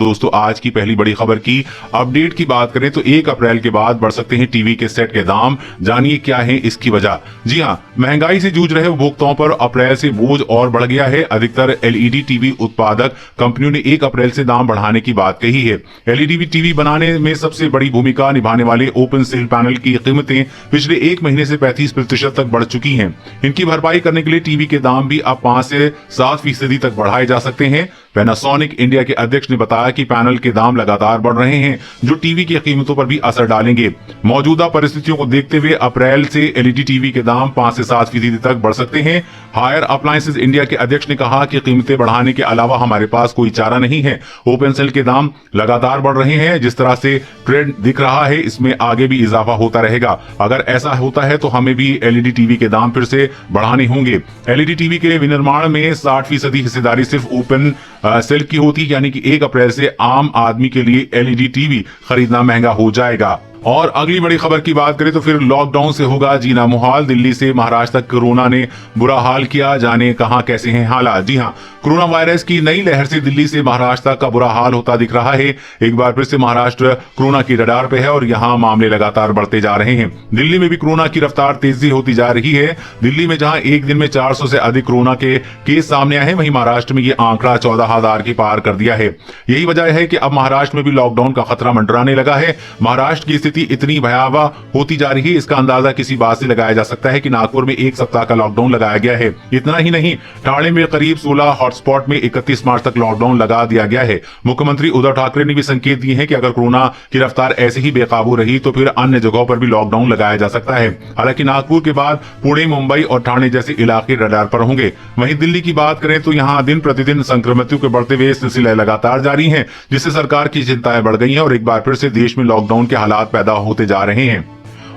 दोस्तों आज की पहली बड़ी खबर की अपडेट की बात करें तो 1 अप्रैल के बाद बढ़ सकते हैं टीवी के सेट के दाम। जानिए क्या है इसकी वजह। जी हां, महंगाई से जूझ रहे उपभोक्ताओं पर अप्रैल से बोझ और बढ़ गया है। अधिकतर एलईडी टीवी उत्पादक कंपनियों ने 1 अप्रैल से दाम बढ़ाने की बात कही है। एलईडी टीवी बनाने में सबसे बड़ी भूमिका निभाने वाले ओपन सेल पैनल की कीमतें पिछले 1 महीने से 35% तक बढ़ चुकी हैं। इनकी भरपाई करने के लिए टीवी के दाम भी अब 5 से 7% तक बढ़ाए जा सकते हैं। पैनासोनिक इंडिया के अध्यक्ष ने बताया कि पैनल के दाम लगातार बढ़ रहे हैं, जो टीवी की कीमतों पर भी असर डालेंगे। मौजूदा परिस्थितियों को देखते हुए अप्रैल से एलईडी टीवी के दाम 5 से 7% तक बढ़ सकते हैं। हायर अप्लायंसेज इंडिया के अध्यक्ष ने कहा कि कीमतें बढ़ाने के अलावा हमारे पास कोई चारा नहीं है। ओपन सेल के दाम लगातार बढ़ रहे हैं। जिस तरह से ट्रेंड दिख रहा है, इसमें आगे भी इजाफा होता रहेगा। अगर ऐसा होता है तो हमें भी एलईडी टीवी के दाम फिर से बढ़ाने होंगे। एलईडी टीवी के विनिर्माण में 60% हिस्सेदारी सिर्फ ओपन सेल की होती, यानी कि 1 अप्रैल से आम आदमी के लिए एलईडी टीवी खरीदना महंगा हो जाएगा। और अगली बड़ी खबर की बात करें तो फिर लॉकडाउन से होगा जीना मुहाल। दिल्ली से महाराष्ट्र तक कोरोना ने बुरा हाल किया। जाने कहां कैसे हैं हालात। जी हां, कोरोना वायरस की नई लहर से दिल्ली से महाराष्ट्र तक का बुरा हाल होता दिख रहा है। एक बार फिर से महाराष्ट्र कोरोना की रडार पे है और यहां मामले लगातार बढ़ते जा रहे हैं। दिल्ली में भी कोरोना की रफ्तार तेजी होती जा रही है। दिल्ली में जहां एक दिन में 400 से अधिक कोरोना के केस सामने आए हैं, वहीं महाराष्ट्र में यह आंकड़ा 14,000 की पार कर दिया है। यही वजह है कि अब महाराष्ट्र में भी लॉकडाउन का खतरा मंडराने लगा है। महाराष्ट्र की स्थिति इतनी भयावह होती जा रही है, इसका अंदाजा किसी बात से लगाया जा सकता है कि नागपुर में 1 सप्ताह का लॉकडाउन लगाया गया है। इतना ही नहीं, ठाणे में करीब 16 हॉटस्पॉट में 31 मार्च तक लॉकडाउन लगा दिया गया है। मुख्यमंत्री उद्धव ठाकरे ने भी संकेत दिए हैं कि अगर कोरोना की रफ्तार ऐसे ही बेकाबू रही तो फिर अन्य जगहों पर भी लॉकडाउन लगाया जा सकता है। हालांकि नागपुर के बाद पुणे, मुंबई और ठाणे जैसे इलाके रडार पर होंगे। वहीं दिल्ली की बात करें तो यहां दिन प्रतिदिन संक्रमितों के बढ़ते हुए सिलसिले लगातार जारी है, जिससे सरकार की चिंताएं बढ़ गई हैं और एक बार फिर से देश में लॉकडाउन के हालात पैदा होते जा रहे हैं।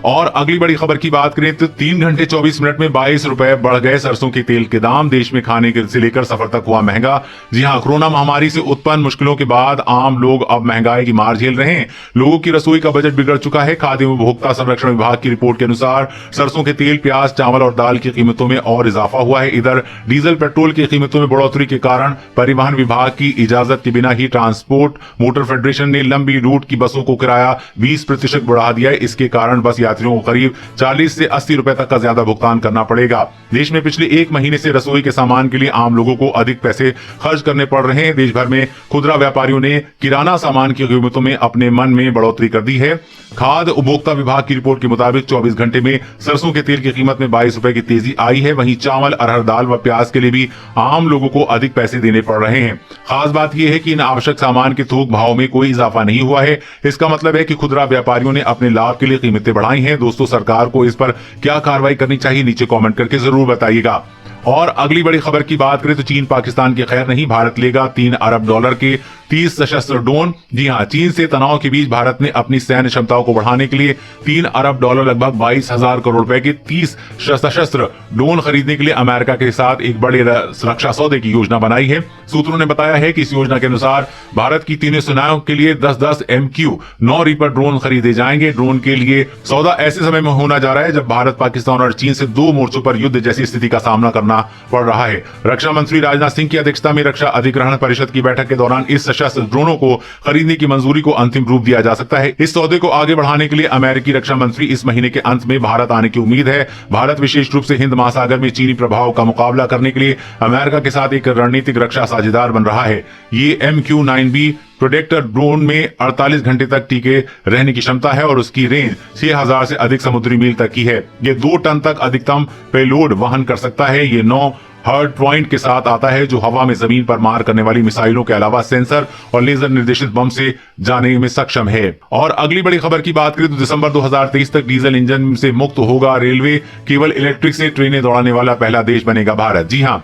और अगली बड़ी खबर की बात करें तो 3 घंटे 24 मिनट में 22 रुपए बढ़ गए सरसों के तेल के दाम। देश में खाने से लेकर सफर तक हुआ महंगा। जी हां, कोरोना महामारी से उत्पन्न मुश्किलों के बाद आम लोग अब महंगाई की मार झेल रहे हैं। लोगों की रसोई का बजट बिगड़ चुका है। खाद्य एवं उपभोक्ता संरक्षण विभाग की रिपोर्ट के अनुसार सरसों के तेल, प्याज, चावल और दाल की कीमतों में और इजाफा हुआ है। इधर डीजल, पेट्रोल की कीमतों में बढ़ोतरी के कारण परिवहन विभाग की इजाजत के बिना ही ट्रांसपोर्ट मोटर फेडरेशन ने लंबी रूट की बसों को किराया 20% बढ़ा दिया है। इसके कारण बस यात्रियों को करीब 40 से 80 रुपए तक का ज्यादा भुगतान करना पड़ेगा। देश में पिछले 1 महीने से रसोई के सामान के लिए आम लोगों को अधिक पैसे खर्च करने पड़ रहे हैं। देश भर में खुदरा व्यापारियों ने किराना सामान की कीमतों में अपने मन में बढ़ोतरी कर दी है। खाद्य उपभोक्ता विभाग की रिपोर्ट के मुताबिक 24 घंटे में सरसों के तेल की कीमत में 22 रुपए की तेजी आई है। वहीं चावल, अरहर दाल व प्याज के लिए भी आम लोगों को अधिक पैसे देने पड़ रहे हैं। खास बात यह है कि इन आवश्यक सामान के थोक भाव में कोई इजाफा नहीं हुआ है। इसका मतलब है कि खुदरा व्यापारियों ने अपने लाभ के लिए कीमतें बढ़ाई हैं। दोस्तों, सरकार को इस पर क्या कार्रवाई करनी चाहिए, नीचे कमेंट करके जरूर बताइएगा। और अगली बड़ी खबर की बात करें तो चीन पाकिस्तान की खैर नहीं। भारत लेगा $3 अरब के 30 सशस्त्र ड्रोन। जी हां, चीन से तनाव के बीच भारत ने अपनी सैन्य क्षमताओं को बढ़ाने के लिए $3 अरब लगभग 22,000 करोड़ रुपए के 30 सशस्त्र ड्रोन खरीदने के लिए अमेरिका के साथ एक बड़े रक्षा सौदे की योजना बनाई है। सूत्रों ने बताया है कि इस योजना के अनुसार भारत की तीनों सेनाओं के लिए 10-10 MQ-9 रीपर ड्रोन खरीदे जाएंगे। ड्रोन के लिए सौदा ऐसे समय में होना जा रहा है जब भारत, पाकिस्तान और चीन से 2 मोर्चों पर युद्ध जैसी स्थिति का सामना करना पड़ रहा है। रक्षा मंत्री राजनाथ सिंह की अध्यक्षता में रक्षा अधिग्रहण परिषद की बैठक के दौरान इस सशस्त्र ड्रोनों को खरीदने की मंजूरी को अंतिम रूप दिया जा सकता है। इस सौदे को आगे बढ़ाने के लिए अमेरिकी रक्षा मंत्री इस महीने के अंत में भारत आने की उम्मीद है। भारत विशेष रूप से हिंद महासागर में चीनी प्रभाव का मुकाबला करने के लिए अमेरिका के साथ एक रणनीतिक रक्षा साझेदार बन रहा है। ये MQ-9B प्रोटेक्टर ड्रोन में 48 घंटे तक टिके रहने की क्षमता है और उसकी रेंज 6000 से अधिक समुद्री मील तक की है। ये 2 टन तक अधिकतम पेलोड वहन कर सकता है। ये 9 हार्ड पॉइंट के साथ आता है, जो हवा में जमीन पर मार करने वाली मिसाइलों के अलावा सेंसर और लेजर निर्देशित बम से जाने में सक्षम है। और अगली बड़ी खबर की बात करें तो दिसंबर 2023 तक डीजल इंजन से मुक्त होगा रेलवे। केवल इलेक्ट्रिक से ट्रेनें दौड़ाने वाला पहला देश बनेगा भारत। जी हां,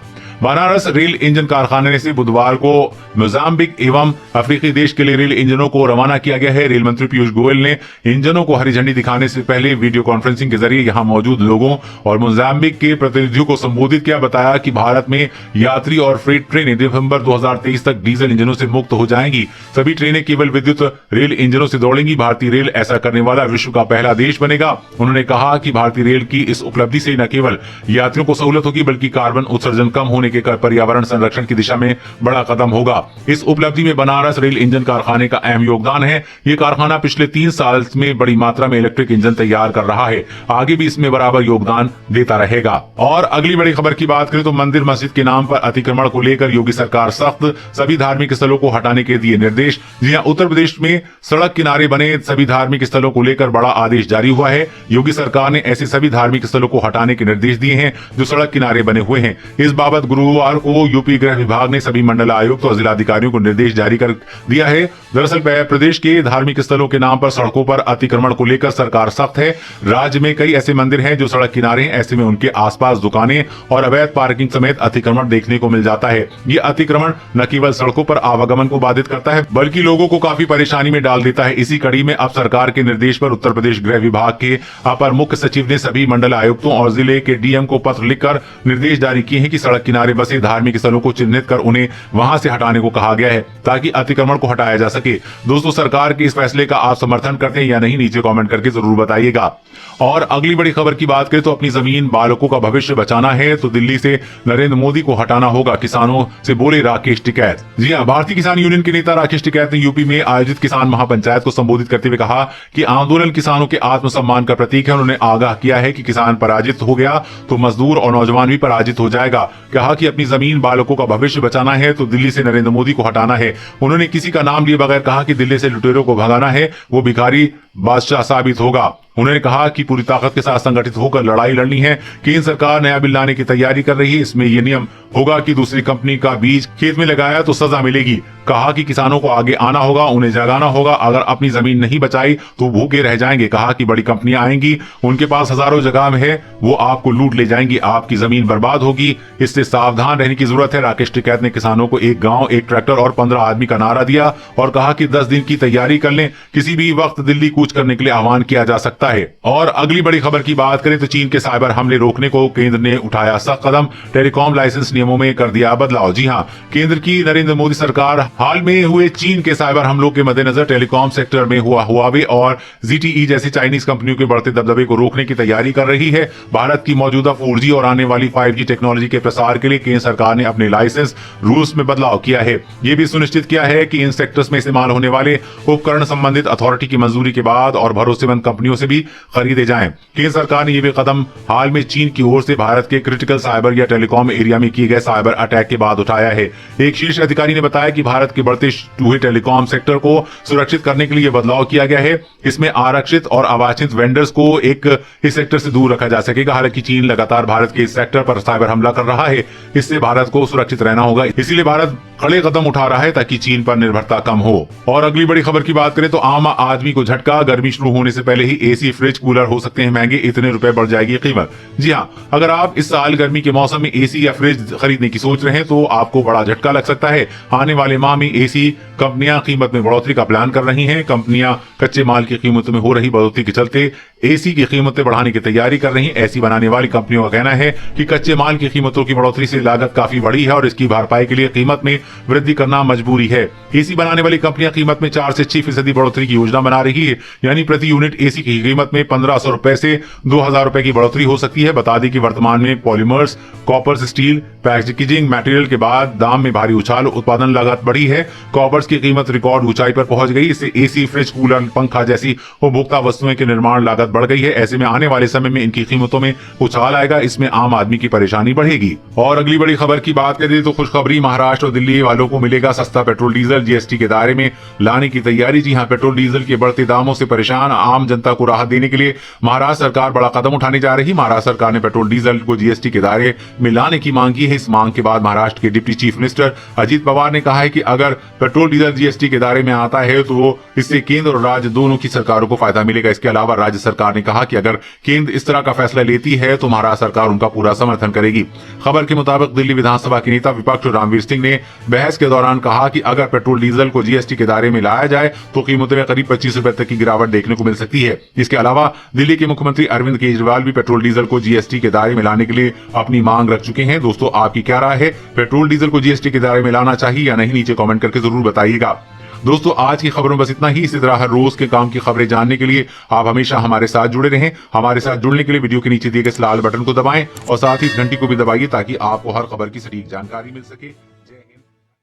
बनारस रेल इंजन कारखाने से बुधवार को मोजाम्बिक एवं अफ्रीकी देश के लिए रेल इंजनों को रवाना किया गया है। रेल मंत्री पीयूष गोयल ने इंजनों को हरी झंडी दिखाने से पहले वीडियो कॉन्फ्रेंसिंग के जरिए यहां मौजूद लोगों और मोजाम्बिक के प्रतिनिधियों को संबोधित किया। बताया कि भारत में यात्री और फ्रेट ट्रेनें दिसंबर 2023 तक डीजल इंजनों से मुक्त हो जाएंगी। सभी ट्रेनें केवल विद्युत रेल इंजनों से दौड़ेंगी। भारतीय रेल ऐसा करने वाला विश्व का पहला देश बनेगा। उन्होंने कहा कि भारतीय रेल की इस उपलब्धि से न केवल यात्रियों को सहूलत होगी बल्कि कार्बन उत्सर्जन कम होने होने के पर्यावरण संरक्षण की दिशा में बड़ा कदम होगा। इस उपलब्धि में बनारस रेल इंजन कारखाने का अहम योगदान है। ये कारखाना पिछले 3 साल में बड़ी मात्रा में इलेक्ट्रिक इंजन तैयार कर रहा है, आगे भी इसमें बराबर योगदान देता रहेगा। और अगली बड़ी खबर की बात करें तो मंदिर मस्जिद के नाम पर अतिक्रमण को लेकर योगी सरकार सख्त, सभी धार्मिक स्थलों को हटाने के दिए निर्देश। जी हां, उत्तर प्रदेश में सड़क किनारे बने सभी धार्मिक स्थलों को लेकर बड़ा आदेश जारी हुआ है। योगी सरकार ने ऐसे सभी धार्मिक स्थलों को हटाने के निर्देश दिए हैं जो सड़क किनारे बने हुए हैं। इस बाबत गुरुवार को यूपी गृह विभाग ने सभी मंडल आयुक्त और जिलाधिकारियों को निर्देश जारी कर दिया है। दरअसल प्रदेश के धार्मिक स्थलों के नाम पर सड़कों पर अतिक्रमण को लेकर सरकार सख्त है। राज्य में कई ऐसे मंदिर हैं जो सड़क किनारे हैं, ऐसे में उनके आसपास दुकानें और अवैध पार्किंग समेत अतिक्रमण देखने को मिल जाता है। ये अतिक्रमण न केवल सड़कों पर आवागमन को बाधित करता है बल्कि लोगों को काफी परेशानी में डाल देता है। इसी कड़ी में अब सरकार के निर्देश पर उत्तर प्रदेश गृह विभाग के अपर मुख्य सचिव ने सभी मंडल आयुक्तों और जिले के डीएम को पत्र लिखकर निर्देश जारी किए हैं कि सड़क किनारे बसे धार्मिक स्थलों को चिन्हित कर उन्हें वहां से हटाने को कहा गया है ताकि अतिक्रमण को हटाया जा सके। दोस्तों, सरकार के इस फैसले का आप समर्थन करते हैं या नहीं, नीचे कमेंट करके जरूर बताइएगा। और अगली बड़ी खबर की बात करें तो अपनी जमीन बालकों का भविष्य बचाना है तो दिल्ली से नरेंद्र मोदी को हटाना होगा, किसानों से बोले राकेश टिकैत। जी हां, भारतीय किसान यूनियन के नेता राकेश टिकैत ने यूपी में आयोजित किसान महापंचायत को संबोधित करते हुए कहा कि आंदोलन किसानों के आत्मसम्मान का प्रतीक है। उन्होंने आगाह किया है कि किसान पराजित हो गया तो मजदूर और नौजवान भी पराजित हो जाएगा। कहा कि अपनी जमीन बालकों का भविष्य बचाना है तो दिल्ली से नरेंद्र मोदी को हटाना है। उन्होंने किसी का नाम लिए बगैर कहा कि दिल्ली से लुटेरों को भगाना है, वो भिखारी बादशाह साबित होगा। उन्होंने कहा कि पूरी ताकत के साथ संगठित होकर लड़ाई लड़नी है। केंद्र सरकार नया बिल लाने की तैयारी कर रही है। इसमें यह नियम होगा कि दूसरी कंपनी का बीज खेत में लगाया तो सजा मिलेगी। कहा कि किसानों को आगे आना होगा, उन्हें जगाना होगा। अगर अपनी जमीन नहीं बचाई तो भूखे रह जाएंगे। कहा कि बड़ी कंपनियां आएंगी, उनके पास हजारों जगह में है, वो आपको लूट ले जाएंगी, आपकी जमीन बर्बाद होगी। इससे सावधान रहने की जरूरत है। राकेश टिकैत ने किसानों को एक गांव, एक ट्रैक्टर और 15 आदमी का नारा दिया और कहा कि 10 दिन की तैयारी कर लें, किसी भी वक्त दिल्ली कूच करने के लिए आह्वान किया जा सकता है। और अगली बड़ी खबर की बात करें तो चीन के साइबर हमले रोकने को केंद्र ने उठाया सख्त कदम, टेलीकॉम लाइसेंस नियमों में कर दिया बदलाव। जी हां, केंद्र की नरेंद्र मोदी सरकार हाल में हुए चीन के साइबर हमलों के मद्देनजर टेलीकॉम सेक्टर में हुआवे और ZTE जैसी चाइनीज कंपनियों के बढ़ते दबदबे को रोकने की तैयारी कर रही है। भारत की मौजूदा 4G और आने वाली 5G टेक्नोलॉजी के प्रसार के लिए केंद्र सरकार ने अपने लाइसेंस रूल्स में बदलाव किया है। यह भी सुनिश्चित किया है कि इन सेक्टर्स में इस्तेमाल होने वाले उपकरण संबंधित अथॉरिटी की मंजूरी के बाद और भरोसेमंद कंपनियों से भी खरीदे जाएं। केंद्र सरकार ने यह भी कदम हाल में चीन की ओर से भारत के क्रिटिकल साइबर या टेलीकॉम एरिया में किए गए साइबर अटैक के बाद उठाया है। एक शीर्ष अधिकारी ने बताया कि भारत के बढ़ते हुए टेलीकॉम सेक्टर को सुरक्षित करने के लिए यह बदलाव किया गया है। इसमें आरक्षित और अवांछित वेंडर्स को इस सेक्टर से दूर रखा जा सकेगा। हालांकि चीन लगातार भारत के इस सेक्टर पर साइबर हमला कर रहा है, इससे भारत को सुरक्षित रहना होगा। इसीलिए भारत कड़े कदम उठा रहा है ताकि चीन पर निर्भरता कम हो। और अगली बड़ी खबर की बात करें तो आम आदमी को झटका, गर्मी शुरू होने से पहले ही AC, फ्रिज, कूलर हो सकते हैं महंगे, इतने रुपए बढ़ जाएगी कीमत। जी हां, अगर आप इस साल गर्मी के मौसम में AC या फ्रिज खरीदने की सोच रहे हैं तो आपको बड़ा झटका लग सकता है। आने वाले माह में AC कंपनियां कीमत में बढ़ोतरी का प्लान कर रही हैं। कंपनियां कच्चे माल की कीमतों में हो रही बढ़ोतरी के चलते AC की कीमतें बढ़ाने की तैयारी कर रही हैं। AC बनाने वाली कंपनियों का कहना है कि कच्चे माल की कीमतों की बढ़ोतरी से लागत काफी बढ़ी है और इसकी भरपाई के लिए कीमत में वृद्धि करना मजबूरी है। AC बनाने वाली कंपनियां कीमत में 4 से 6% बढ़ोतरी की योजना बना रही है, यानी प्रति यूनिट AC की कीमत में 1500 रुपए से 2000 रुपए की बढ़ोतरी हो सकती है। बता दें कि वर्तमान में polymers, coppers, steel, packaging material के बाद दाम में भारी उछाल, उत्पादन लागत बढ़ी है। कॉपर्स की कीमत रिकॉर्ड ऊंचाई पर पहुंच गई। इससे AC, फ्रिज, कूलर, पंखा जैसी उपभोक्ता वस्तुओं के निर्माण लागत बढ़ गई है। ऐसे में आने वाले समय में इनकी कीमतों में उछाल आएगा, इसमें आम आदमी की परेशानी बढ़ेगी। और अगली बड़ी खबर की बात करें तो खुशखबरी, महाराष्ट्र और दिल्ली वालों को मिलेगा सस्ता पेट्रोल डीजल, GST के दायरे में लाने की तैयारी। जी हां, पेट्रोल डीजल के बढ़ते दामों से परेशान आम जनता को राहत देने के लिए महाराष्ट्र सरकार बड़ा कदम उठाने जा रही है। महाराष्ट्र सरकार ने पेट्रोल डीजल को GST के दायरे में लाने की मांग की है। इस मांग के बाद महाराष्ट्र के deputy chief minister Ajit Pawar ने कहा है कि अगर पेट्रोल डीजल GST के दायरे में आता है तो इससे केंद्र और राज्य दोनों की सरकारों को फायदा मिलेगा। इसके अलावा राज्य सरकार ने कहा कि अगर केंद्र इस तरह का फैसला लेती है तो महाराष्ट्र सरकार उनका पूरा समर्थन करेगी। खबर के मुताबिक दिल्ली विधानसभा के नेता विपक्ष रामवीर सिंह ने बहस के दौरान कहा कि अगर पेट्रोल डीजल को GST के दायरे में लाया जाए तो कीमतों में करीब 25 रुपए तक की गिरावट देखने को मिल सकती है। इसके अलावा दिल्ली के मुख्यमंत्री अरविंद केजरीवाल भी पेट्रोल डीजल को GST के दायरे में लाने के लिए अपनी मांग रख चुके हैं। दोस्तों, आपकी क्या राय है? पेट्रोल डीजल को GST के दायरे में लाना चाहिए या नहीं? नीचे कमेंट करके जरूर बताइएगा। दोस्तों आज की खबरों में बस इतना ही। इसी तरह हर रोज के काम की खबरें जानने के लिए आप हमेशा हमारे साथ जुड़े रहें। हमारे साथ जुड़ने के लिए वीडियो के नीचे दिए गए इस लाल बटन को दबाएं और साथ ही इस घंटी को भी दबाइए ताकि आपको हर खबर की सटीक जानकारी मिल सके।